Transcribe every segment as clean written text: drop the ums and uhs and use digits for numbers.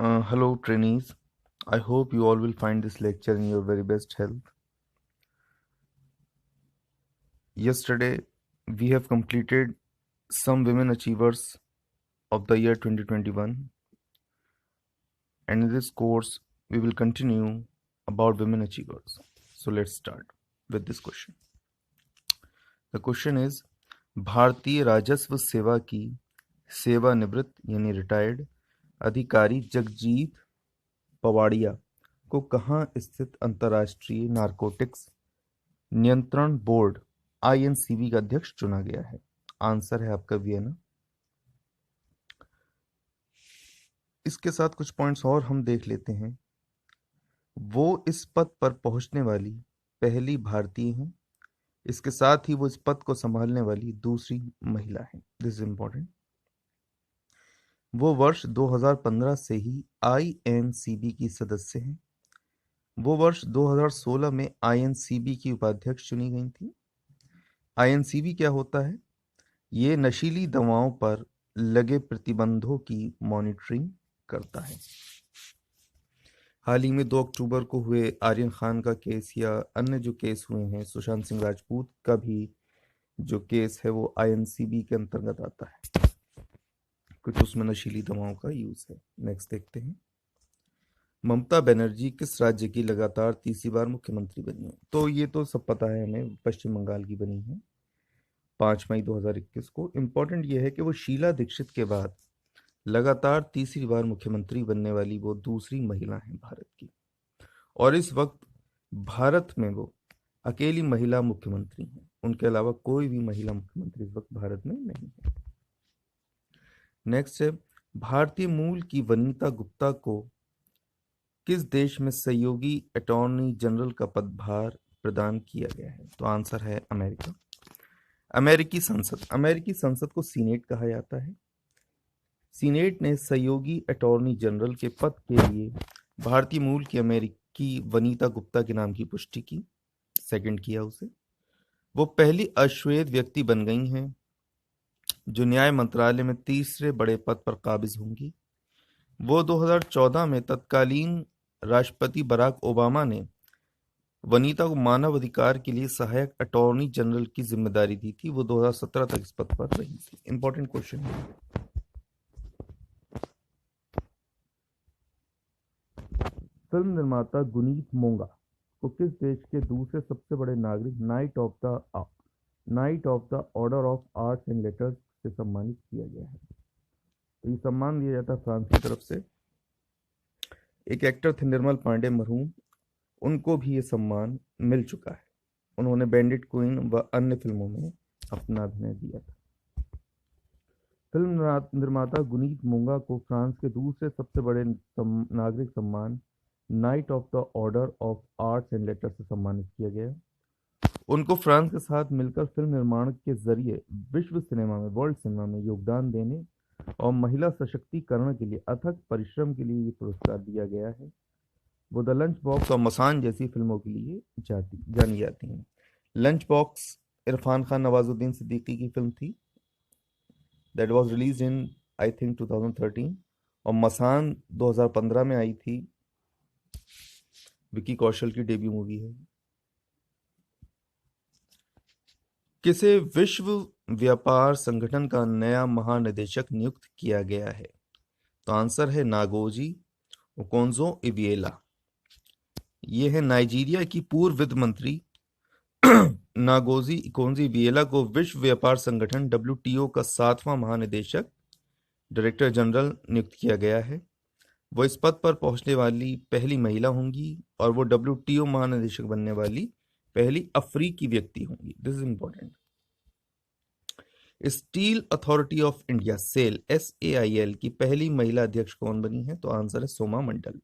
Hello, trainees. I hope you all will find this lecture in your very best health. Yesterday, we have completed some women achievers of the year 2021, and in this course, we will continue about women achievers. So, let's start with this question. The question is भारतीय राजस्व सेवा की सेवानिवृत्त यानी retired अधिकारी जगजीत पवाड़िया को कहाँ स्थित अंतर्राष्ट्रीय नारकोटिक्स नियंत्रण बोर्ड आईएनसीबी का अध्यक्ष चुना गया है? आंसर है आपका वियना। इसके साथ कुछ पॉइंट्स और हम देख लेते हैं। वो इस पद पर पहुंचने वाली पहली भारतीय हैं। इसके साथ ही वो इस पद को संभालने वाली दूसरी महिला हैं। This is important. वो वर्ष 2015 से ही आईएनसीबी की सदस्य हैं। वो वर्ष 2016 में आईएनसीबी की उपाध्यक्ष चुनी गई थी। आईएनसीबी क्या होता है? ये नशीली दवाओं पर लगे प्रतिबंधों की मॉनिटरिंग करता है। हाल ही में 2 अक्टूबर को हुए आर्यन खान का केस या अन्य जो केस हुए हैं, सुशांत सिंह राजपूत का भी जो केस है वो आईएनसीबी के अंतर्गत आता है। कुछ उसमें नशीली दवाओं का यूज है। नेक्स्ट देखते हैं। ममता बनर्जी किस राज्य की लगातार तीसरी बार मुख्यमंत्री बनी है? तो ये तो सब पता है हमें, पश्चिम बंगाल की बनी है 5 मई 2021 को। इंपॉर्टेंट ये है कि वो शीला दीक्षित के बाद लगातार तीसरी बार मुख्यमंत्री बनने वाली वो दूसरी महिला हैं भारत की, और इस वक्त भारत में वो अकेली महिला मुख्यमंत्री हैं। उनके अलावा कोई भी महिला मुख्यमंत्री इस वक्त भारत में नहीं है। नेक्स्ट है, भारतीय मूल की वनिता गुप्ता को किस देश में सहयोगी अटॉर्नी जनरल का पदभार प्रदान किया गया है? तो आंसर है अमेरिका। अमेरिकी संसद को सीनेट कहा जाता है। सीनेट ने सहयोगी अटॉर्नी जनरल के पद के लिए भारतीय मूल की अमेरिकी वनीता गुप्ता के नाम की पुष्टि की, सेकंड किया उसे। वो पहली अश्वेत व्यक्ति बन गई हैं जो न्याय मंत्रालय में तीसरे बड़े पद पर काबिज होंगी। वो 2014 में तत्कालीन राष्ट्रपति बराक ओबामा ने वनीता को मानव अधिकार के लिए सहायक अटॉर्नी जनरल की जिम्मेदारी दी थी। वो 2017 तक इस पद पर रही थी। इंपॉर्टेंट क्वेश्चन है। फिल्म निर्माता गुनीत मोंगा को किस देश के दूसरे सबसे बड़े नागरिक night of the order of arts and letters से सम्मानित किया गया है? तो ये सम्मान दिया जाता है फ्रांस की तरफ से। एक एक्टर थे निर्मल पांडे मरहूम, उनको भी ये सम्मान मिल चुका है। उन्होंने बैंडिट क्वीन व अन्य फिल्मों में अपना अभिनय दिया था। फिल्म निर्माता गुनीत मोंगा को फ्रांस के दूसरे सबसे बड़े नागरिक सम्मान night of the order of arts and letters से सम्मानित किया गया। उनको फ्रांस के साथ मिलकर फिल्म निर्माण के जरिए विश्व सिनेमा में, वर्ल्ड सिनेमा में योगदान देने और महिला सशक्तिकरण के लिए अथक परिश्रम के लिए ये पुरस्कार दिया गया है। वो द लंच बॉक्स और मसान जैसी फिल्मों के लिए जानी जाती हैं। लंच बॉक्स इरफान खान नवाजुद्दीन सिद्दीकी की फिल्म थी, that was released in I think 2013, और मसान 2015 में आई थी। विकी कौशल की डेब्यू मूवी है। किसे विश्व व्यापार संगठन का नया महानिदेशक नियुक्त किया गया है? तो आंसर है नागोजी ओकोंजो-इविएला। ये है नाइजीरिया की पूर्व वित्त मंत्री नागोजी ओकोंजो-इविएला को विश्व व्यापार संगठन WTO का 7वां महानिदेशक डायरेक्टर जनरल नियुक्त किया गया है। वो इस पद पर पहुंचने वाली पहली महिला होंगी और वो WTO महानिदेशक बनने वाली पहली अफ्रीकी व्यक्ति होंगी। This is important. Steel authority of India SAIL SAIL की पहली महिला अध्यक्ष कौन बनी है? तो आंसर है सोमा मंडल।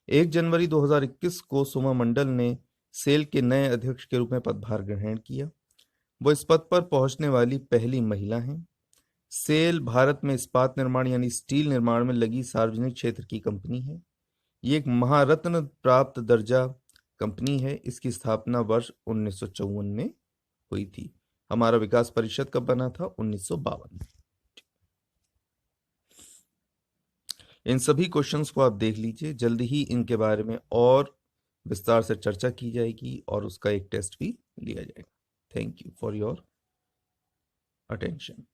1 जनवरी 2021 को सोमा मंडल ने सेल के नए अध्यक्ष के रूप में पदभार ग्रहण किया। वो इस पद पर पहुंचने वाली पहली महिला हैं। सेल भारत में इस्पात निर्माण यानी स्टील निर्माण में लगी सार्वजनिक क्षेत्र की कंपनी है। ये एक महारत्न प्राप्त दर्जा कंपनी है। इसकी स्थापना वर्ष 1954 में हुई थी। हमारा विकास परिषद कब बना था? 1952 में। इन सभी क्वेश्चंस को आप देख लीजिए, जल्दी ही इनके बारे में और विस्तार से चर्चा की जाएगी और उसका एक टेस्ट भी लिया जाएगा। Thank you for your attention.